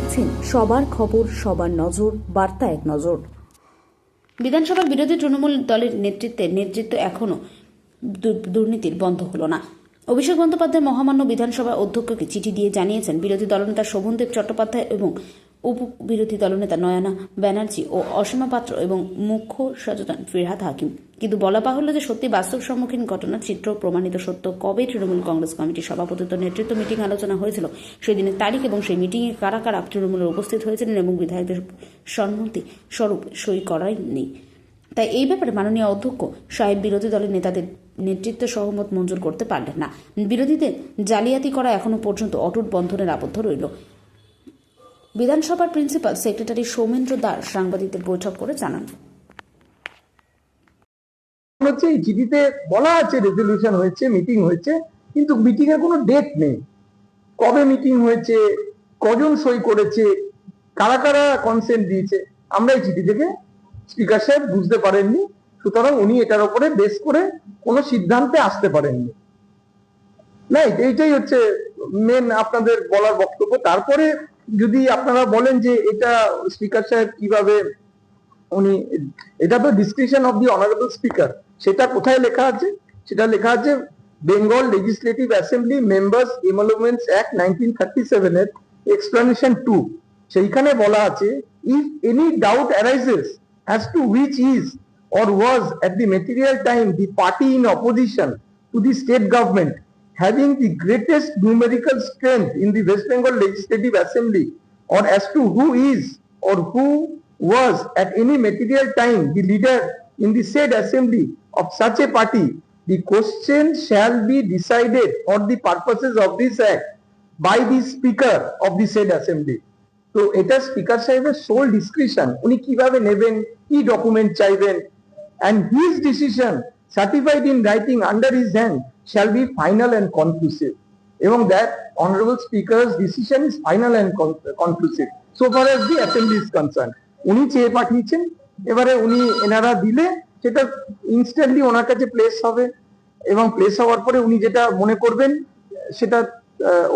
দেখছেন সবার খবর, সবার নজর, বার্তা এক নজর। বিধানসভার বিরোধী তৃণমূল দলের নেতৃত্ব এখনো দুর্নীতির বন্ধ হলো না। অভিষেক বন্দ্যোপাধ্যায় মহামান্য বিধানসভা অধ্যক্ষকে চিঠি দিয়ে জানিয়েছেন বিরোধী দলনেতা শোভনদেব চট্টোপাধ্যায় এবং উপ বিরোধী দলনেতা নয়না ব্যানার্জি ও অসীমা পাত্র এবং মুখ্য সচেতন ফিরহাদ হাকিম। কিন্তু বলা বাহুল্য যে সত্যি বাস্তব সম্মুখীন ঘটনার চিত্র প্রমাণিত সত্য কবে তৃণমূল কংগ্রেস কমিটির সভাপতিত্ব নেতৃত্ব মিটিং আলোচনা হয়েছিল, সেই দিনের তারিখ এবং সেই মিটিংয়ে কারা কারা তৃণমূলের উপস্থিত হয়েছিলেন এবং বিধায়কদের সম্মতি স্বরূপ সই করায়নি। তাই এই ব্যাপারে মাননীয় অধ্যক্ষ সাহেব বিরোধী দলের নেতাদের নেতৃত্ব সহমত মঞ্জুর করতে পারলেন না। বিরোধীদের জালিয়াতি করা এখনো পর্যন্ত অটুট বন্ধনের আবদ্ধ রইল। বিধানসভার প্রিন্সিপাল সেক্রেটারি সৌমেন্দ্র দাস সাংবাদিকদের বৈঠক করে জানান, এই চিঠিতে বলা আছে রেজলিউশন হয়েছে, মিটিং হয়েছে, কিন্তু মিটিং এর কোনো ডেট নেই। কবে মিটিং হয়েছে, কজন সই করেছে, কারা কারা কনসেন্ট দিয়েছে, আমরা এই চিঠি থেকে স্পিকার সাহেব বুঝতে পারেননি। সুতরাং উনি এটার উপরে বেস করে কোনো সিদ্ধান্তে আসতে পারেননি। না, এইটাই হচ্ছে মেন আপনাদের বলার বক্তব্য। তারপরে যদি আপনারা বলেন যে এটা স্পিকার সাহেব কিভাবে, উনি এটা তো description of the honourable speaker, সেটা কোথায় লেখা আছে? সেটা লেখা আছে Bengal legislative assembly members emoluments act 1937 এর এক্সপ্লেনেশন 2। সেইখানে বলা আছে, if any doubt arises as to which is or was at the material time the party in opposition to the state government having the greatest numerical strength in the West Bengal Legislative Assembly, or as to who is or who was at any material time the leader in the said assembly of such a party, the question shall be decided for the purposes of this act by the speaker of the said assembly. তো এটা speaker সাহেবের soul description, উনি কিভাবে নেবেন, কি document চাইবেন, and his decision certified in writing under his hand shall be final and conclusive. এবং that honorable speaker's decision is final and conclusive so far as the assembly is concerned. উনি চেয়ে পাঠিয়েছেন, এবারে উনি এনারা দিলে সেটা ইনস্ট্যান্টলি ওনার কাছে প্লেস হবে, এবং প্লেস হওয়ার পরে উনি যেটা মনে করবেন সেটা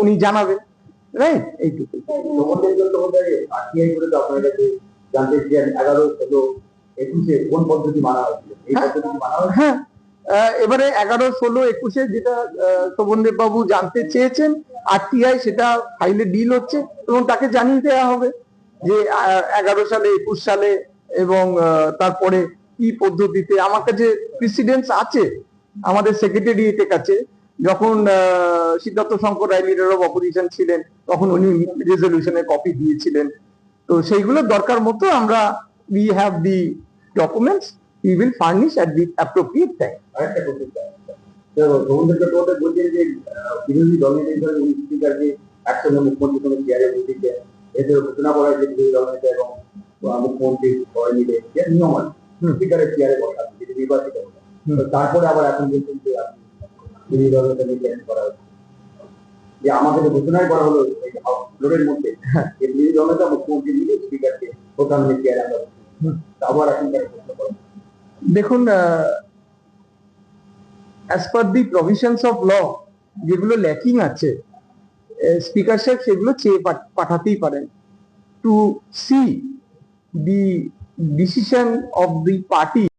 উনি জানাবেন। রাইট, এইটুকু। হ্যাঁ, এবারে 11, 16, 21 যেটা শোভনদেব বাবু জানতে চেয়েছেন আরটিআই, সেটা ফাইলে ডিল হচ্ছে এবং তাকে জানিয়ে দেওয়া হবে যে 11 সালে, 21 সালে এবং তারপরে কি পদ্ধতিতে। আমার কাছে প্রেসিডেন্স আছে আমাদের সেক্রেটারিয়েটের কাছে, যখন সিদ্ধার্থ শঙ্কর রায় লিডার অফ অপোজিশন ছিলেন তখন উনি রেজলিউশনের কপি দিয়েছিলেন। তো সেইগুলো দরকার মতো আমরা we have the documents, we will furnish at the appropriate time. আরেকটা করতে চাই, রবীন্দ্র চট্টোপাধ্যায় বলছেন যে বিরোধী দলের নেতারা স্পিকারকে একসঙ্গে মুখ্যমন্ত্রী কোনো চেয়ারে বসিয়েছে, এদের ঘোষণা করা হয়েছে বিরোধী দলনেতা এবং মুখ্যমন্ত্রী সবাই মিলে যে নিয়ম আছে স্পিকারের চেয়ারে বসা, যেটি নির্বাচিত হবে। তারপরে আবার এখন বলছেন যে বিরোধী দলনেতাকে চেঞ্জ করা হয়েছে, যে আমাদের ঘোষণায় করা হলো ফ্লোরের মধ্যে যে বিরোধী দলনেতা মুখ্যমন্ত্রী মিলে স্পিকারকে প্রধানমন্ত্রী চেয়ারে আনতে হবে। আবার এখন তারা প্রশ্ন করেন, দেখুন, as per the provisions of law যেগুলো ল্যাকিং আছে স্পিকার সাহেব সেগুলো চেয়ে পাঠাতেই পারেন to see the decision of the party